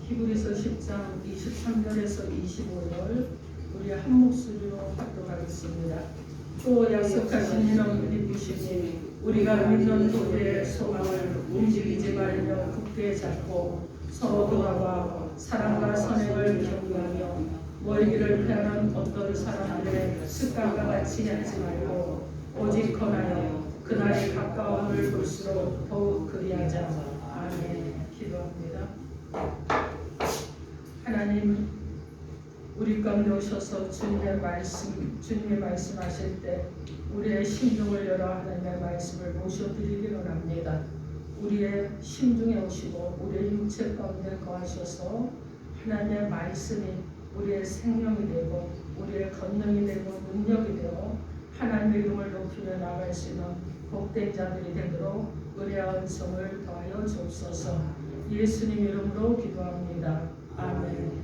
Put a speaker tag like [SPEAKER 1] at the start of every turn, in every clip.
[SPEAKER 1] 히브리서 10장 23절에서 25절 우리 한 목소리로 합독하겠습니다. 또 약속하신 이는 믿으시니 우리가 믿는 도리의 소망을 움직이지 말며 굳게 잡고 서로 돌아와 사랑과 선행을 경유하며 멀기를 피하는 어떤 사람들의 습관과 같이 하지 말고 오직 권하여 그날의 가까움을 볼수록 더욱 그리하자. 아멘. 기도합니다. 하나님, 우리 가운데 오셔서 주님의 말씀하실 때 우리의 심중을 열어 하나님의 말씀을 모셔드리기를 합니다. 우리의 심중에 오시고 우리의 육체 가운데 거하셔서 하나님의 말씀이 우리의 생명이 되고 우리의 권능이 되고 능력이 되어 하나님의 이름을 높이며 나아갈 수 있는 복된 자들이 되도록 은혜와 은총을 더하여 주옵소서. 예수님 이름으로 기도합니다. 아멘.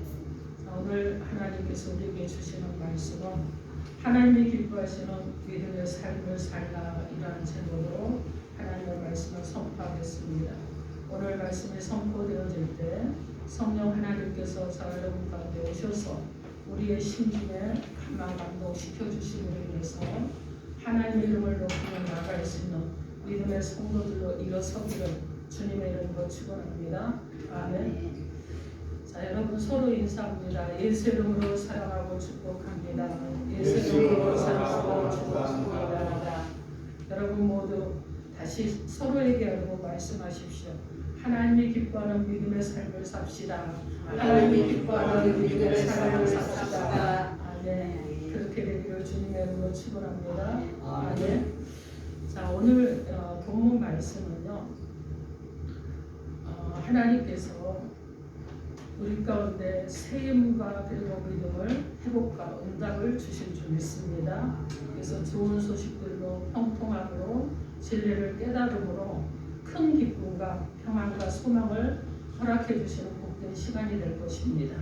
[SPEAKER 1] 오늘 하나님께서 우리에게 주시는 말씀은 하나님이 기뻐하시는 믿음의 삶을 살라 이라는 제목으로 하나님의 말씀을 선포하겠습니다. 오늘 말씀이 선포되어질 때 성령 하나님께서 저 여러분 가운데 오셔서 우리의 심중에 감동시켜 주시기를 위해서 하나님의 이름을 높이며 나아갈 수 있는 믿음의 성도들로 일어서기를 주님의 이름으로 축원합니다. 아멘. 자, 여러분 서로 인사합니다. 예수 이름으로 사랑하고 축복합니다. 예수 이름으로 사랑하고 축복합니다. 여러분 모두 다시 서로에게 여러분 말씀하십시오. 하나님이 기뻐하는 믿음의 삶을 삽시다. 하나님이 기뻐하는 믿음의 삶을 삽시다. 아멘. 그렇게 되기를 주님의 이름으로 축원합니다. 아멘. 자, 오늘 본문 말씀은요. 하나님께서 우리 가운데 세임과 그리고 믿음을 회복과 응답을 주실 줄 믿습니다. 그래서 좋은 소식들로 평통함으로 진리를 깨달음으로 큰 기쁨과 평안과 소망을 허락해 주시는 복된 시간이 될 것입니다.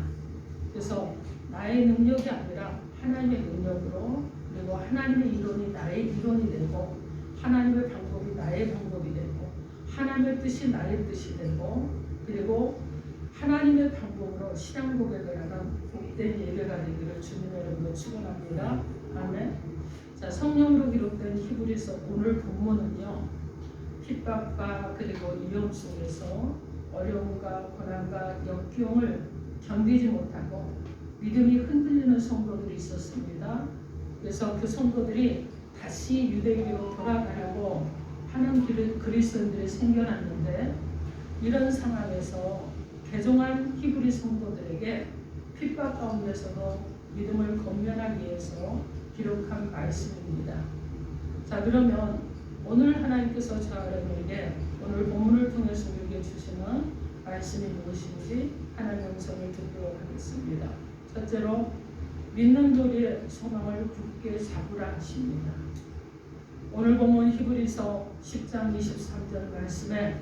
[SPEAKER 1] 그래서 나의 능력이 아니라 하나님의 능력으로 그리고 하나님의 이론이 나의 이론이 되고 하나님의 방법이 나의 방법이 되고 하나님의 뜻이 나의 뜻이 되고 그리고 하나님의 방법으로 신앙 고백을 하는 복된 예배가 되기를 주님의 이름으로 축원합니다. 아멘. 자, 성령으로 기록된 히브리서 오늘 본문은요. 핍박과 그리고 위험 속에서 어려움과 고난과 역경을 견디지 못하고 믿음이 흔들리는 성도들이 있었습니다. 그래서 그 성도들이 다시 유대교로 돌아가려고 하는 그리스도인들이 생겨났는데 이런 상황에서 개종한 히브리 성도들에게 핍박 가운데서도 믿음을 건면하기 위해서 기록한 말씀입니다. 자, 그러면 오늘 하나님께서 저 여러분에게 오늘 본문을 통해서 우리에게 주시는 말씀이 무엇인지 하나님의 음성을 듣도록 하겠습니다. 첫째로 믿는 도리의 소망을 굳게 잡으라 하십니다. 오늘 본문 히브리서 10장 23절 말씀에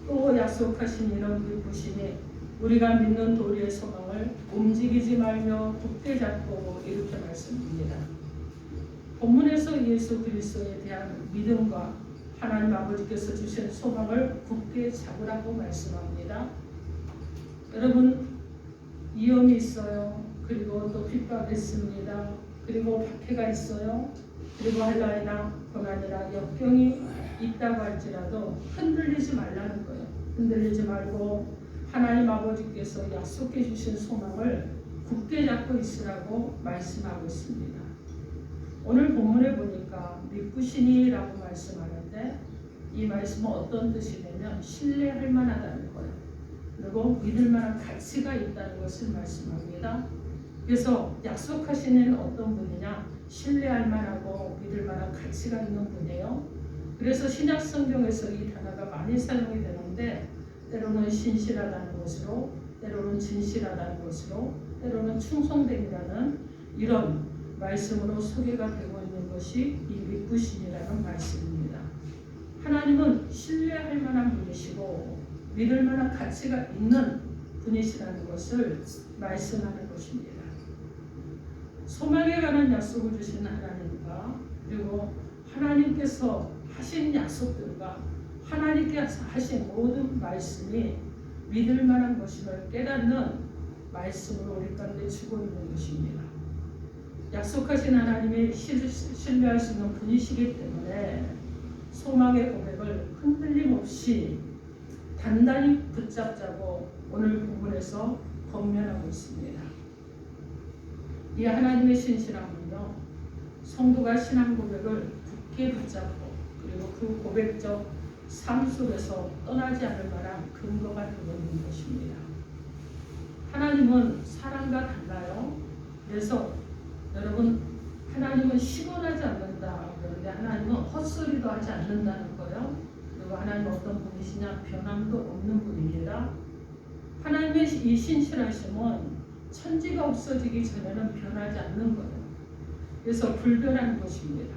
[SPEAKER 1] 또 약속하신 이는 기쁘시니 우리가 믿는 도리의 소망을 움직이지 말며 굳게 잡고 이렇게 말씀합니다. 본문에서 예수 그리스도에 대한 믿음과 하나님 아버지께서 주신 소망을 굳게 잡으라고 말씀합니다. 여러분 위험이 있어요. 그리고 또 핍박이 있습니다. 그리고 박해가 있어요. 그리고 한라이나 고난이나 역경이 있다고 할지라도 흔들리지 말라는 거예요. 흔들리지 말고 하나님 아버지께서 약속해 주신 소망을 굳게 잡고 있으라고 말씀하고 있습니다. 오늘 본문에 보니까 믿으시니라고 말씀하는데 이 말씀은 어떤 뜻이 되면 신뢰할 만하다는 거예요. 그리고 믿을 만한 가치가 있다는 것을 말씀합니다. 그래서 약속하시는 어떤 분이냐? 신뢰할 만하고 믿을 만한 가치가 있는 분이에요. 그래서 신약 성경에서 이 단어가 많이 사용이 되는데 때로는 신실하다는 것으로 때로는 진실하다는 것으로 때로는 충성됨이라는 이런 말씀으로 소개가 되고 있는 것이 이 믿으심이라는 말씀입니다. 하나님은 신뢰할 만한 분이시고 믿을 만한 가치가 있는 분이시라는 것을 말씀하는 것입니다. 소망에 관한 약속을 주신 하나님과 그리고 하나님께서 하신 약속들과 하나님께서 하신 모든 말씀이 믿을 만한 것임을 깨닫는 말씀으로 우리 가운데 주고 있는 것입니다. 약속하신 하나님이 신뢰할 수 있는 분이시기 때문에 소망의 고백을 흔들림 없이 단단히 붙잡자고 오늘 본문에서 권면하고 있습니다. 이 하나님의 신실함은요, 성도가 신앙 고백을 굳게 붙잡고 그리고 그 고백적 삶 속에서 떠나지 않을 만한 근거가 되고 있는 것입니다. 하나님은 사람과 달라요. 그래서 여러분, 하나님은 시건하지 않는다. 그런데 하나님은 헛소리도 하지 않는다는 거예요. 그리고 하나님은 어떤 분이시냐? 변함도 없는 분입니다. 하나님의 이 신실하심은 천지가 없어지기 전에는 변하지 않는 거예요. 그래서 불변한 것입니다.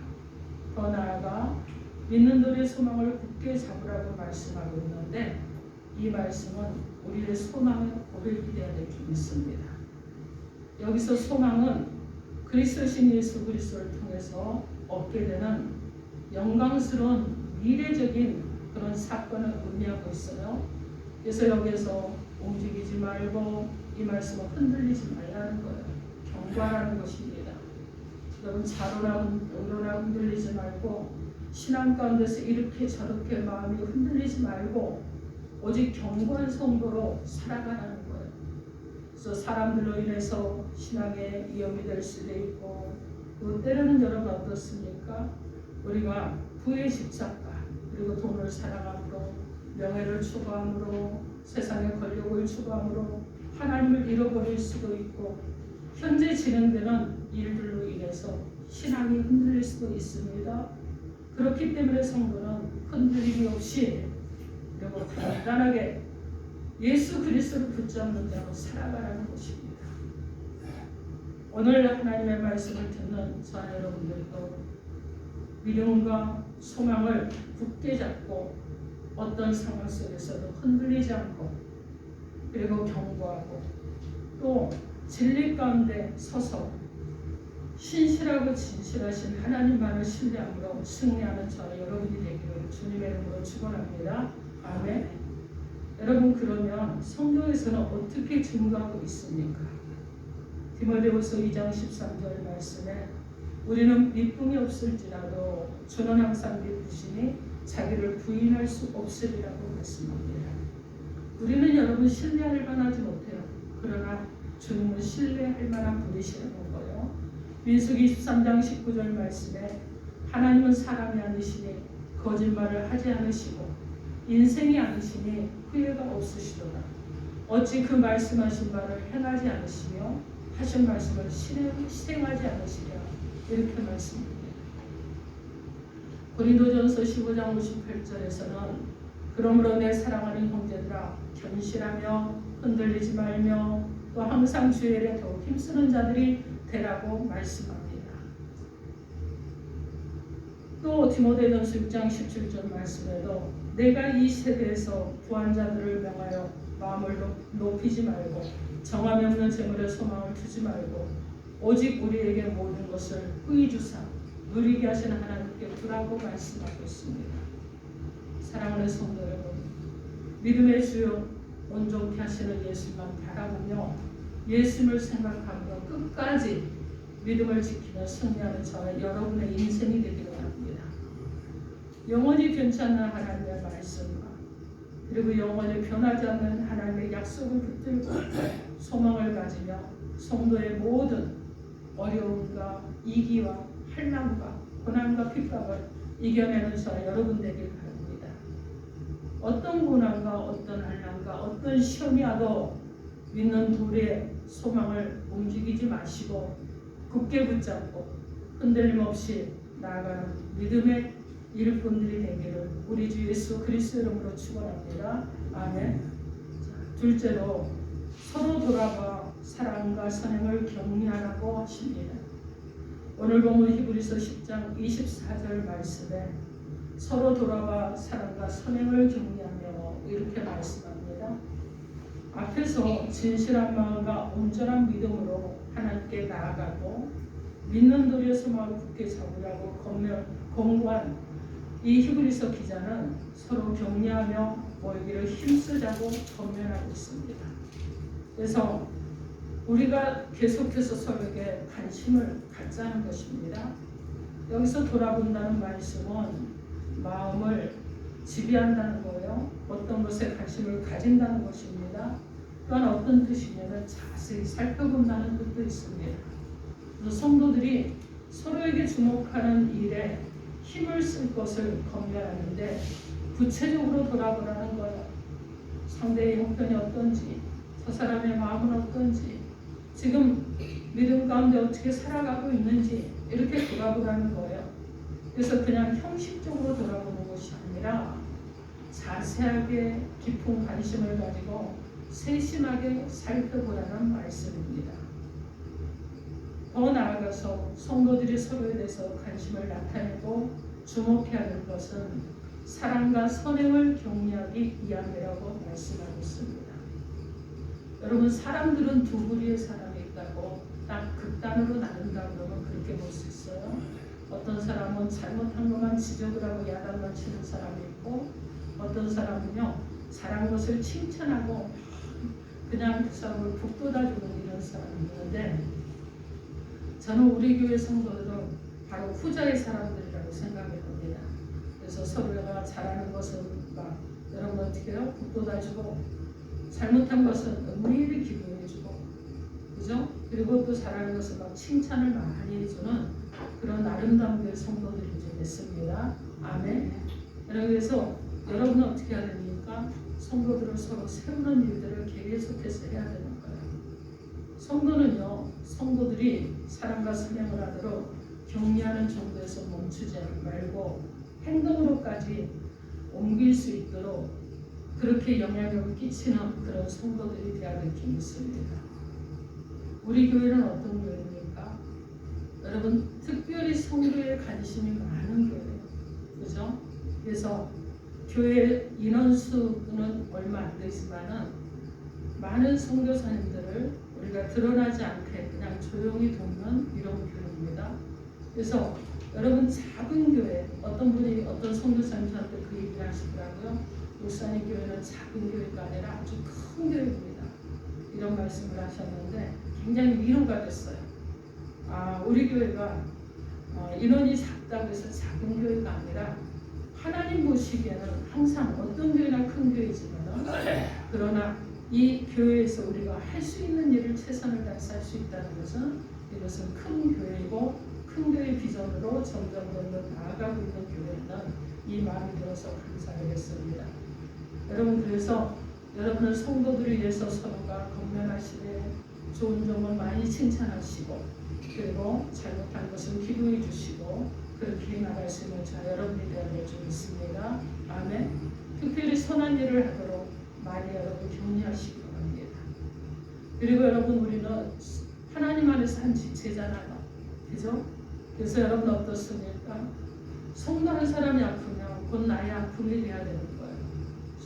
[SPEAKER 1] 더 나아가 믿는 자의 소망을 굳게 잡으라고 말씀하고 있는데 이 말씀은 우리의 소망의 고백이 되어야 될 줄 믿습니다. 여기서 소망은 그리스도신 예수 그리스도를 통해서 얻게 되는 영광스러운 미래적인 그런 사건을 의미하고 있어요. 그래서 여기에서 움직이지 말고 이 말씀을 흔들리지 말라는 거예요. 경과라는 것입니다. 여러분, 자로나 의로나 흔들리지 말고 신앙 가운데서 이렇게 저렇게 마음이 흔들리지 말고 오직 견고한 성도로 살아가라는 거예요. 그래서 사람들로 인해서 신앙에 위험이 될 수도 있고 또 때로는 여러분 어떻습니까? 우리가 부의 집착과 그리고 돈을 사랑함으로 명예를 추구함으로 세상의 권력을 추구함으로 하나님을 잃어버릴 수도 있고 현재 진행되는 일들로 인해서 신앙이 흔들릴 수도 있습니다. 그렇기 때문에 성도는 흔들림이 없이 그리고 단단하게 예수 그리스도를 붙잡는 자로 살아가라는 것입니다. 오늘 하나님의 말씀을 듣는 저와 여러분들도 믿음과 소망을 굳게 잡고 어떤 상황 속에서도 흔들리지 않고 그리고 경고하고 또 진리 가운데 서서 신실하고 진실하신 하나님만을 신뢰함으로 승리하는 저와 여러분이 되기를 주님의 이름으로 축원합니다. 아멘. 여러분, 그러면 성경에서는 어떻게 증거하고 있습니까? 디모데후서 2장 13절 말씀에 우리는 믿음이 없을지라도 주는 항상 믿으시니 자기를 부인할 수 없으리라고 말씀합니다. 우리는 여러분 신뢰할 만하지 못해요. 그러나 주님은 신뢰할 만한 분이시라는 거예요. 민수기 23장 19절 말씀에 하나님은 사람이 아니시니 거짓말을 하지 않으시고 인생이 아니시니 후회가 없으시도다. 어찌 그 말씀하신 바를 행하지 않으시며 하신 말씀을 실행하지 않으시랴. 이렇게 말씀합니다. 고린도전서 15장 58절에서는 그러므로 내 사랑하는 형제들아 견실하며 흔들리지 말며 또 항상 주의 일에 더욱 힘쓰는 자들이 되라고 말씀합니다. 또 디모데전서 6장 17절 말씀에도 내가 이 세대에서 구한 자들을 명하여 마음을 높이지 말고 정함이 없는 재물에 소망을 두지 말고 오직 우리에게 모든 것을 후히 주사 누리게 하시는 하나님께 두라고 말씀하고 있습니다. 사랑하는 성도 여러분, 믿음의 주요 온전케 하시는 예수만 바라보며 예수를 생각하며 끝까지 믿음을 지키며 승리하는 저와 여러분의 인생이 되기를 바랍니다. 영원히 변치 않는 하나님의 말씀과 그리고 영원히 변하지 않는 하나님의 약속을 붙들고 소망을 가지며 성도의 모든 어려움과 위기와 환난과 고난과 핍박을 이겨내는 저와 여러분 되길 바랍니다. 어떤 고난과 어떤 환난과 어떤 시험이 와도 믿는 둘의 소망을 움직이지 마시고 굳게 붙잡고 흔들림 없이 나아가는 믿음의 일꾼들이 되기를 우리 주 예수 그리스도 이름으로 축원합니다. 아멘. 둘째로 서로 돌아봐 사랑과 선행을 격려하라고 하십니다. 오늘 본문 히브리서 10장 24절 말씀에 서로 돌아봐 사랑과 선행을 격려하며 이렇게 말씀합니다. 앞에서 진실한 마음과 온전한 믿음으로 하나님께 나아가고 믿는 도리의 소망을 굳게 잡으라고 권고한 이 히브리서 기자는 서로 격려하며 모이기를 힘쓰자고 권면하고 있습니다. 그래서 우리가 계속해서 서로에게 관심을 갖자는 것입니다. 여기서 돌아본다는 말씀은 마음을 지배한다는 거예요. 어떤 것에 관심을 가진다는 것입니다. 또한 어떤 뜻이냐면 자세히 살펴본다는 뜻도 있습니다. 그래서 성도들이 서로에게 주목하는 일에 힘을 쓸 것을 권면하는데 구체적으로 돌아보라는 거예요. 상대의 형편이 어떤지, 저 사람의 마음은 어떤지, 지금 믿음 가운데 어떻게 살아가고 있는지 이렇게 돌아보라는 거예요. 그래서 그냥 형식적으로 돌아보는 것이 아니라 자세하게 깊은 관심을 가지고 세심하게 살펴보라는 말씀입니다. 더 나아가서 성도들이 서로에 대해서 관심을 나타내고 주목해야 할 것은 사랑과 선행을 격려하기 위함이라고 말씀하고 있습니다. 여러분, 사람들은 두 부류의 사람이 있다고 딱 극단으로 나눈다 그러면 그렇게 볼 수 있어요. 어떤 사람은 잘못한 것만 지적을 하고 야단만 치는 사람이 있고, 어떤 사람은요 잘한 것을 칭찬하고 그냥 그 사람을 북돋아주는 이런 사람이 있는데, 저는 우리 교회 성도들은 바로 후자의 사람들이라고 생각해 봅니다. 그래서 서로가 잘하는 것은 막 여러분 어떻게 해요? 북돋아주고, 잘못한 것은 은밀히 기도해주고, 그죠? 그리고 또 잘하는 것은 막 칭찬을 많이 해주는 그런 아름다운 교회 성도들이 좀 있습니다. 아멘. 그래서 여러분은 어떻게 해야 됩니까? 성도들을 서로 세우는 일들을 계속해서 해야 되는 거예요. 성도는요, 성도들이 사랑과 선행을 하도록 격려하는 정도에서 멈추지 말고 행동으로까지 옮길 수 있도록 그렇게 영향력을 끼치는 그런 성도들이 되어야 될 줄 믿습니다. 우리 교회는 어떤 교회입니까? 여러분, 특별히 성도에 관심이 많은 교회예요. 그죠? 그래서 교회 인원수는 얼마 안 되지만은 많은 선교사님들을 우리가 드러나지 않게 그냥 조용히 돕는 이런 교회입니다. 그래서 여러분, 작은 교회, 어떤 분이 어떤 선교사님 저한테 그 얘기를 하시더라고요. 목사님, 교회는 작은 교회가 아니라 아주 큰 교회입니다. 이런 말씀을 하셨는데 굉장히 위로가 됐어요. 우리 교회가 인원이 작다고 해서 작은 교회가 아니라 하나님 보시기에는 항상 어떤 교회나 큰 교회지만 그러나 이 교회에서 우리가 할 수 있는 일을 최선을 다해서 할 수 있다는 것은 이것은 큰 교회이고 큰 교회 비전으로 점점 나아가고 있는 교회는 이 마음이 들어서 감사하겠습니다. 여러분, 그래서 여러분은 성도들을 위해서 서로가 건면하시되 좋은 점은 많이 칭찬하시고, 그리고 잘못한 것은 기도해 주시고 그렇게 나갈 수 있는 자 여러분이 되어야 될 줄 믿습니다. 아멘. 특별히 선한 일을 하도록 많이 여러분 격려하시기 바랍니다. 그리고 여러분, 우리는 하나님 안에서 한 지체잖아요. 그죠? 그래서 여러분 어떻습니까? 성도한 사람이 아프면 곧 나의 아픔이 되어야 되는 거예요.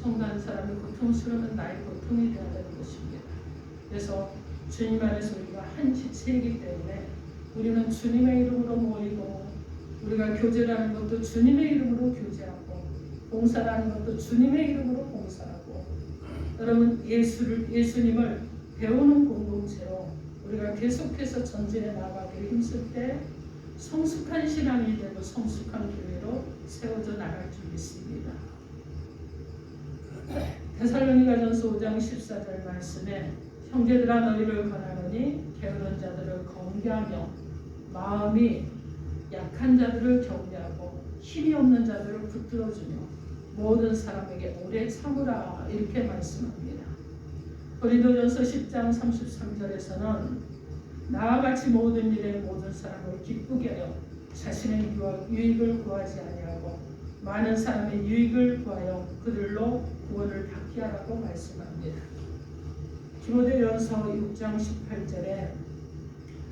[SPEAKER 1] 성도한 사람이 고통스러우면 나의 고통이 되어야 되는 것입니다. 그래서 주님 안에서 우리가 한 지체이기 때문에 우리는 주님의 이름으로 모이고, 우리가 교제라는 것도 주님의 이름으로 교제하고, 봉사라는 것도 주님의 이름으로 봉사하고, 여러분, 예수님을 배우는 공동체로 우리가 계속해서 전진해 나가기를 힘쓸 때 성숙한 신앙이 되고 성숙한 교회로 세워져 나갈 줄 믿습니다. 데살로니가전서 5장 14절 말씀에 형제들아 너희를 권하노니 게으른 자들을 건교하며 마음이 약한 자들을 격려하고 힘이 없는 자들을 붙들어주며 모든 사람에게 오래 참으라, 이렇게 말씀합니다. 고린도전서 10장 33절에서는 나와 같이 모든 일에 모든 사람을 기쁘게 하여 자신의 유익을 구하지 아니하고 많은 사람의 유익을 구하여 그들로 구원을 받게 하라고 말씀합니다. 디모데전서 6장 18절에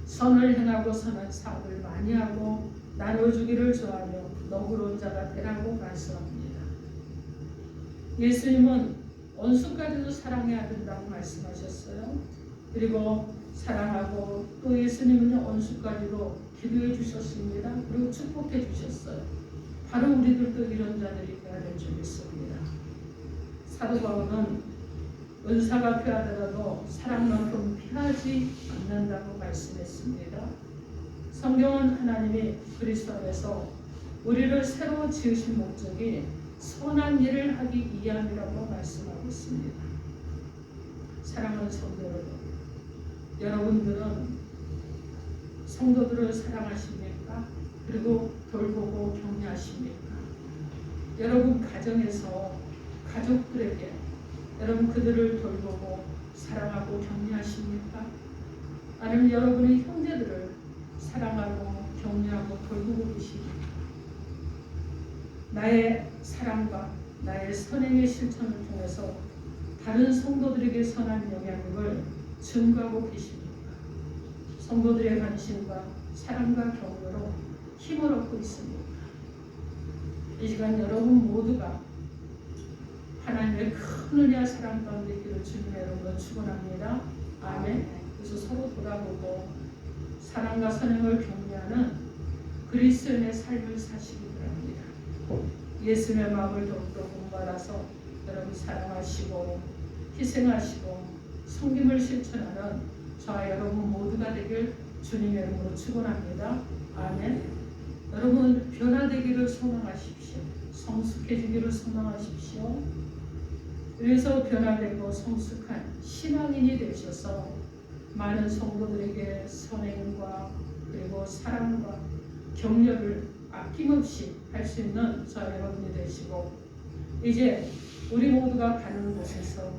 [SPEAKER 1] 선을 행하고 선한 사업을 많이 하고 나눠주기를 좋아하며 너그러운 자가 되라고 말씀합니다. 예수님은 원수까지도 사랑해야 된다고 말씀하셨어요. 그리고 사랑하고 또 예수님은 원수까지도 기도해 주셨습니다. 그리고 축복해 주셨어요. 바로 우리들도 이런 자들이 되어야 될 줄 믿습니다. 사도 바울은 은사가 필요하더라도 사랑만큼 필요하지 않는다고 말씀했습니다. 성경은 하나님이 그리스도 안에서 우리를 새로 지으신 목적이 선한 일을 하기 위함이라고 말씀하고 있습니다. 사랑하는 성도 여러분, 여러분들은 성도들을 사랑하십니까? 그리고 돌보고 격려하십니까? 여러분 가정에서 가족들에게 여러분 그들을 돌보고 사랑하고 격려하십니까? 아니면 여러분의 형제들을 사랑하고 격려하고 돌보고 계십니까? 나의 사랑과 나의 선행의 실천을 통해서 다른 성도들에게 선한 영향력을 증거하고 계십니까? 성도들의 관심과 사랑과 격려로 힘을 얻고 있습니다. 이 시간 여러분 모두가 하나님의 큰 은혜와 사랑 가운데 있기를 주님의 이름으로 축원합니다. 아멘. 그래서 서로 돌아보고 사랑과 선행을 격려하는 그리스도인의 삶을 사시기 바랍니다. 예수님의 마음을 더욱더 본받아서 여러분 사랑하시고 희생하시고 섬김을 실천하는 저와 여러분 모두가 되길 주님의 이름으로 축원합니다. 아멘. 여러분 변화되기를 소망하십시오. 성숙해지기를 소망하십시오. 그래서 변화되고 성숙한 신앙인이 되셔서 많은 성도들에게 선행과 그리고 사랑과 격려를 아낌없이 할 수 있는 저와 여러분이 되시고 이제 우리 모두가 가는 곳에서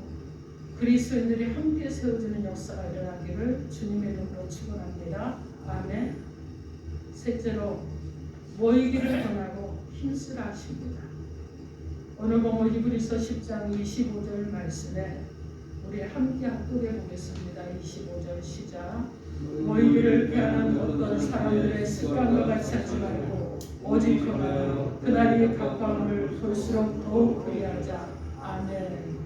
[SPEAKER 1] 그리스도인들이 함께 세워지는 역사가 일어나기를 주님의 이름으로 축원합니다. 아멘. 셋째로 모이기를 권하고 힘쓰라 하십니다. 오늘 본문 히브리서 10장 25절 말씀에 우리 함께 합독해 보겠습니다. 25절 시작. 모이기를 피하는 어떤 사람들의 습관과 같이 하지 말고 오직 그날이 가까움을 볼수록 더욱 그리하자. 아멘.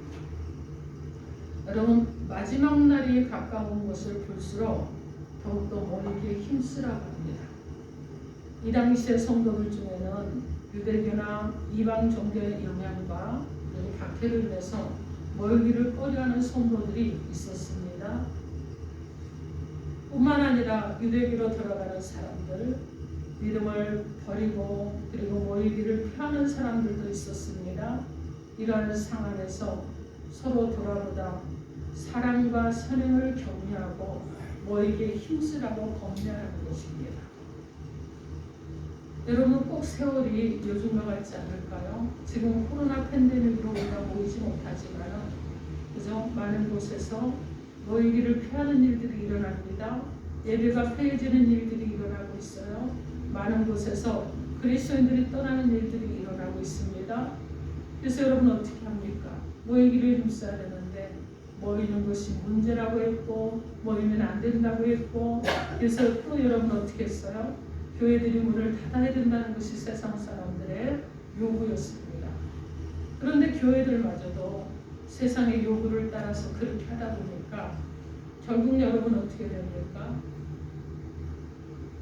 [SPEAKER 1] 여러분 마지막 날이 가까운 것을 볼수록 더욱더 모이기에 힘쓰라고 합니다. 이 당시의 성도들 중에는 유대교나 이방 종교의 영향과 박해로 인해서 모이기를 꺼려하는 성도들이 있었습니다. 뿐만 아니라 유대교로 들어가는 사람들, 믿음을 버리고 그리고 모이기를 피하는 사람들도 있었습니다. 이러한 상황에서 서로 돌아보다 사랑과 선행을 격려하고 모이기에 힘쓰라고 권면하는 것입니다. 여러분 꼭 세월이 요즘과 같지 않을까요? 지금 코로나 팬데믹으로 우리가 모이지 못하지만 그죠? 많은 곳에서 모이기를 피하는 일들이 일어납니다. 예배가 폐해지는 일들이 일어나고 있어요. 많은 곳에서 그리스도인들이 떠나는 일들이 일어나고 있습니다. 그래서 여러분 어떻게 합니까? 모이기를 힘써야 되는데 모이는 것이 문제라고 했고 모이면 안 된다고 했고 그래서 또 여러분 어떻게 했어요? 교회들이 문을 닫아야 된다는 것이 세상 사람들의 요구였습니다. 그런데 교회들마저도 세상의 요구를 따라서 그렇게 하다 보니까 결국 여러분 어떻게 됩니까?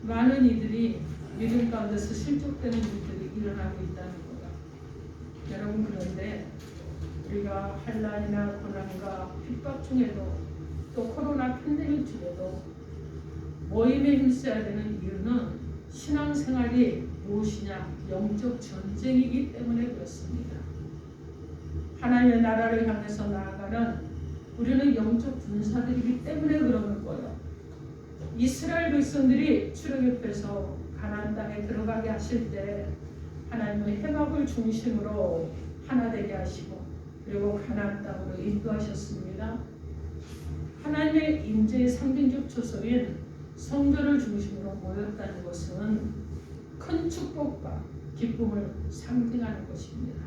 [SPEAKER 1] 많은 이들이 믿음 가운데서 실족되는 일들이 일어나고 있다는 거다. 여러분 그런데 우리가 환난이나 고난과 핍박 중에도 또 코로나 팬데믹 중에도 모임에 힘써야 되는 이유는 신앙생활이 무엇이냐? 영적 전쟁이기 때문에 그렇습니다. 하나님의 나라를 향해서 나아가는 우리는 영적 군사들이기 때문에 그러는 거예요. 이스라엘 백성들이 출애굽해서 가나안 땅에 들어가게 하실 때 하나님은 해막을 중심으로 하나 되게 하시고 그리고 가나안 땅으로 인도하셨습니다. 하나님의 임재의 상징적 초석인 성전을 중심으로 모였다는 것은 큰 축복과 기쁨을 상징하는 것입니다.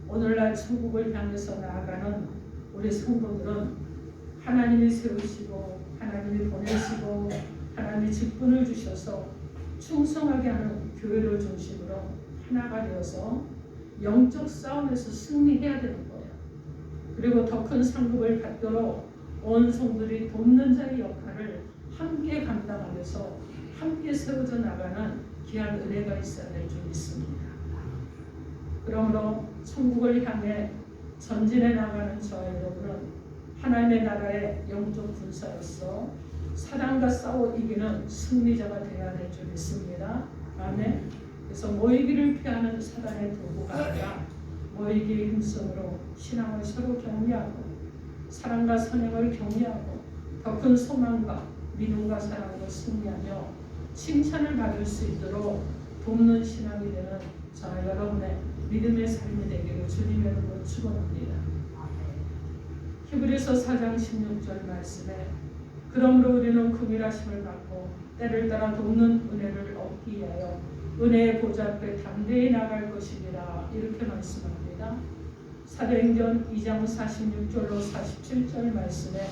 [SPEAKER 1] 오늘날 천국을 향해서 나아가는 우리 성도들은 하나님이 세우시고 하나님이 보내시고 하나님이 직분을 주셔서 충성하게 하는 교회를 중심으로 하나가 되어서 영적 싸움에서 승리해야 되는 거예요. 그리고 더 큰 상급을 받도록 온 성들이 돕는 자의 역할을 함께 감당하면서 함께 세워져 나가는 귀한 은혜가 있어야 될 줄 믿습니다. 그러므로 천국을 향해 전진해 나가는 저와 여러분은 하나님의 나라의 영적 군사로서 사단과 싸워 이기는 승리자가 되어야 될 줄 믿습니다. 아멘. 그래서 모이기를 피하는 사단의 도구가 아니라 모이기의 힘성으로 신앙을 서로 격려하고 사랑과 선행을 격려하고 더 큰 소망과 믿음과 사랑으로 승리하며 칭찬을 받을 수 있도록 돕는 신앙이 되는 저와 여러분의 믿음의 삶이 되기를 주님의 이름으로 축원합니다. 히브리서 4장 16절 말씀에 그러므로 우리는 긍휼하심을 받고 때를 따라 돕는 은혜를 얻기 위하여 은혜의 보좌 앞에 담대히 나갈 것이니라 이렇게 말씀합니다. 사도행전 2장 46절로 47절 말씀에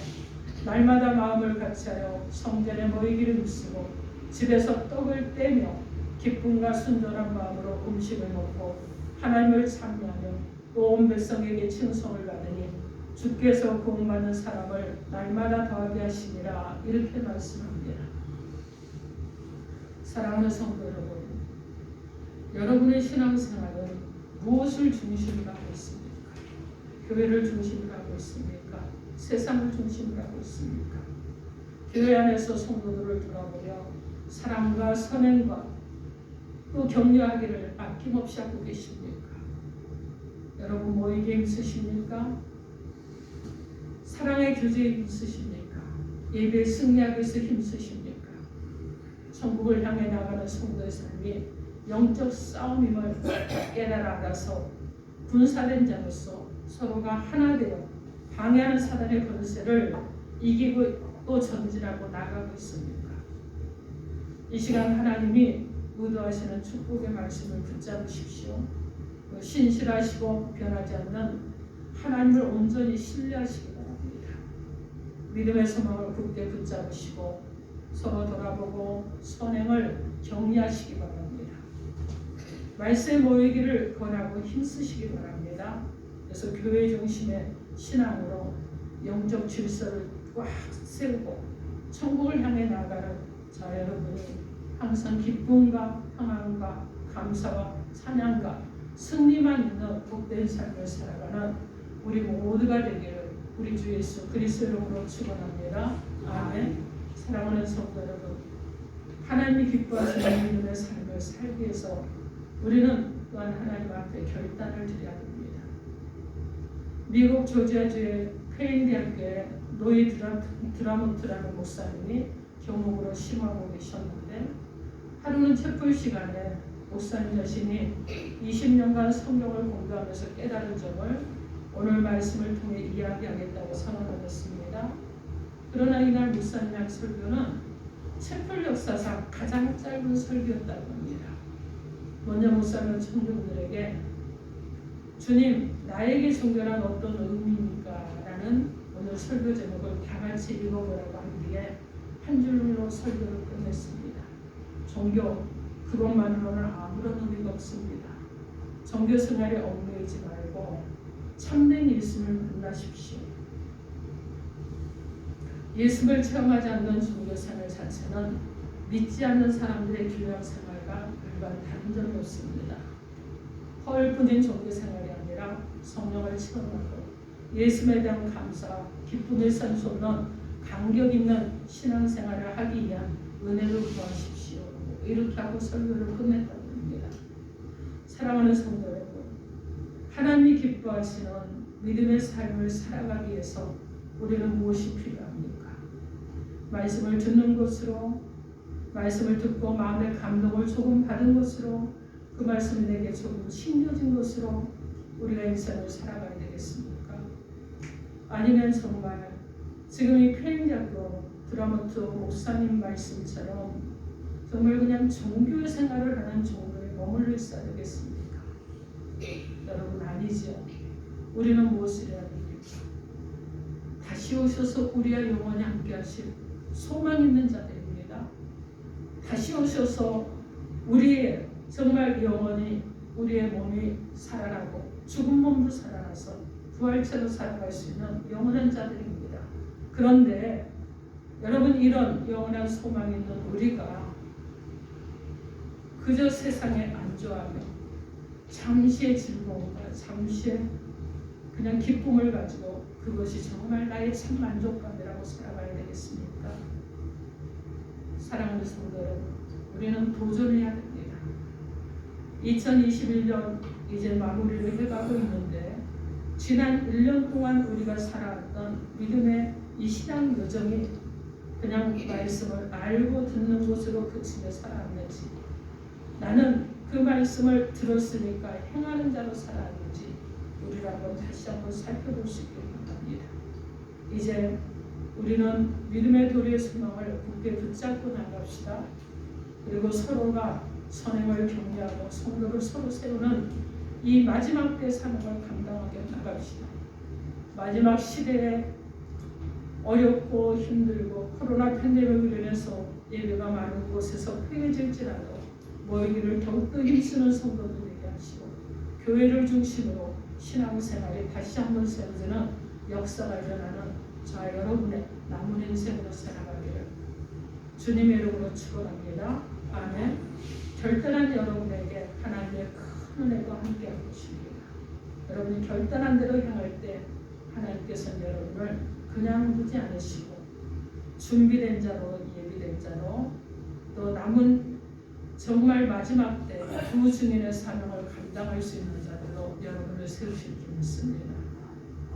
[SPEAKER 1] 날마다 마음을 같이하여 성전에 모이기를 믿고 집에서 떡을 떼며 기쁨과 순전한 마음으로 음식을 먹고 하나님을 찬미하며 또 온 백성에게 칭송을 받으니 주께서 구원받는 사람을 날마다 더하게 하시니라 이렇게 말씀합니다. 사랑하는 성도 여러분, 여러분의 신앙생활은 무엇을 중심으로 하고 있습니까? 교회를 중심으로 하고 있습니까? 세상을 중심으로 하고 있습니까? 교회 안에서 성도들을 돌아보며 사랑과 선행과 또 격려하기를 아낌없이 하고 계십니까? 여러분 모이기에 힘쓰십니까? 사랑의 교제에 힘쓰십니까? 예배에 승리하기 위해서 힘쓰십니까? 천국을 향해 나가는 성도의 삶이 영적 싸움임을 깨달아 알아서 군사된 자로서 서로가 하나 되어 방해하는 사단의 권세를 이기고 또 전진하고 나가고 있습니까? 이 시간 하나님이 의도하시는 축복의 말씀을 붙잡으십시오. 신실하시고 변하지 않는 하나님을 온전히 신뢰하시기 바랍니다. 믿음의 소망을 굳게 붙잡으시고 서로 돌아보고 선행을 격려하시기 바랍니다. 말씀에 모이기를 권하고 힘쓰시기 바랍니다. 그래서 교회 중심의 신앙으로 영적 질서를 꽉 세우고 천국을 향해 나가는 저 여러분이 항상 기쁨과 평안과 감사와 찬양과 승리만 있는 복된 삶을 살아가는 우리 모두가 되기를 우리 주 예수 그리스도 이름으로 축원합니다. 아멘. 사랑하는 성도 여러분, 하나님이 기뻐하시는 믿음의 삶을 살기 위해서 우리는 또한 하나님 앞에 결단을 드려야 됩니다. 미국 조지아주의 페인 대학교의 로이 드라몬트라는 목사님이 교목으로 심하고 계셨는데 하루는 채플 시간에 목사님 자신이 20년간 성경을 공부하면서 깨달은 점을 오늘 말씀을 통해 이야기하겠다고 선언하였습니다. 그러나 이날 목사님의 설교는 채플 역사상 가장 짧은 설교였다고 합니다. 먼저 목사님은 청중들에게 주님, 나에게 종교란 어떤 의미입니까? 라는 오늘 설교 제목을 다 같이 읽어보라고 한 뒤에 한 줄로 설교를 끝냈습니다. 종교, 그것만으로는 아무런 의미가 없습니다. 종교 생활에 얽매이지 말고 참된 예수를 만나십시오. 예수를 체험하지 않는 종교 생활 자체는 믿지 않는 사람들의 교양 생활과 일반 다른 점이 없습니다. 허울뿐인 종교 생활이 아니라 성령을 체험하고 예수에 대한 감사, 기쁨을 샘솟는 감격 있는 신앙생활을 하기 위한 은혜를 구하십시오. 이렇게 하고 설교를 끝냈다고 합니다. 사랑하는 성도 여러분, 하나님이 기뻐하시는 믿음의 삶을 살아가기 위해서 우리는 무엇이 필요합니까? 말씀을 듣는 것으로, 말씀을 듣고 마음의 감동을 조금 받은 것으로, 그 말씀이 내게 조금 심겨진 것으로 우리가 인생을 살아가야 되겠습니까? 아니면 정말 지금 이 페인대학교 드라마트 목사님 말씀처럼 정말 그냥 종교 생활을 하는 종교에 머물러 있어야 되겠습니까? 여러분 아니죠. 우리는 무엇을 해야 됩니까? 다시 오셔서 우리와 영원히 함께 하실 소망 있는 자들입니다. 다시 오셔서 우리의 정말 영원히 우리의 몸이 살아나고 죽은 몸도 살아나서 부활체로 살아갈 수 있는 영원한 자들입니다. 그런데 여러분 이런 영원한 소망 있는 우리가 그저 세상에 안주하며 잠시의 즐거움과 잠시의 그냥 기쁨을 가지고 그것이 정말 나의 참 만족감이라고 살아가야 되겠습니까? 사랑하는 성도 여러분, 우리는 도전해야 됩니다. 2021년 이제 마무리를 해가고 있는데 지난 1년 동안 우리가 살아왔던 믿음의 이 신앙 여정이 그냥 말씀을 알고 듣는 것으로 그치며 살아왔는지, 나는 그 말씀을 들었으니까 행하는 자로 살아왔는지 우리를 한번 다시 한번 살펴볼 수 있기를 바랍니다. 이제 우리는 믿음의 도리의 소망을 굳게 붙잡고 나갑시다. 그리고 서로가 선행을 격려하고 성도를 서로 세우는 이 마지막 때 사명을 감당하게 나갑시다. 마지막 시대에 어렵고 힘들고 코로나 팬데믹으로 인해서 예배가 많은 곳에서 폐해질지라도 모이기를 더욱더 힘쓰는 성도들 되게 하시고, 교회를 중심으로 신앙생활이 다시 한번 세워지는 역사가 일어나는 저와 여러분의 남은 인생으로 살아가기를 주님의 이름으로 축원합니다. 아멘. 결단한 여러분에게 하나님의 큰 은혜가 함께할 것입니다. 여러분이 결단한 대로 향할 때 하나님께서는 여러분을 그냥 두지 않으시고 준비된 자로, 예비된 자로, 또 남은 정말 마지막 때 두 증인의 사명을 감당할 수 있는 자들로 여러분을 세우실 줄 믿습니다.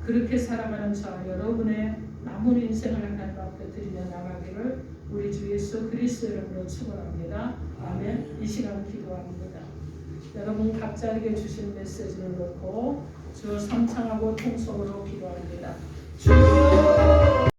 [SPEAKER 1] 그렇게 살아가는 저와 여러분의 남은 인생을 하나님 앞에 드리며 나가기를 우리 주 예수 그리스도 이름으로 축원합니다. 아멘. 이 시간 기도합니다. 여러분 각자에게 주신 메시지를 놓고 주 성창하고 통성으로 기도합니다. 주여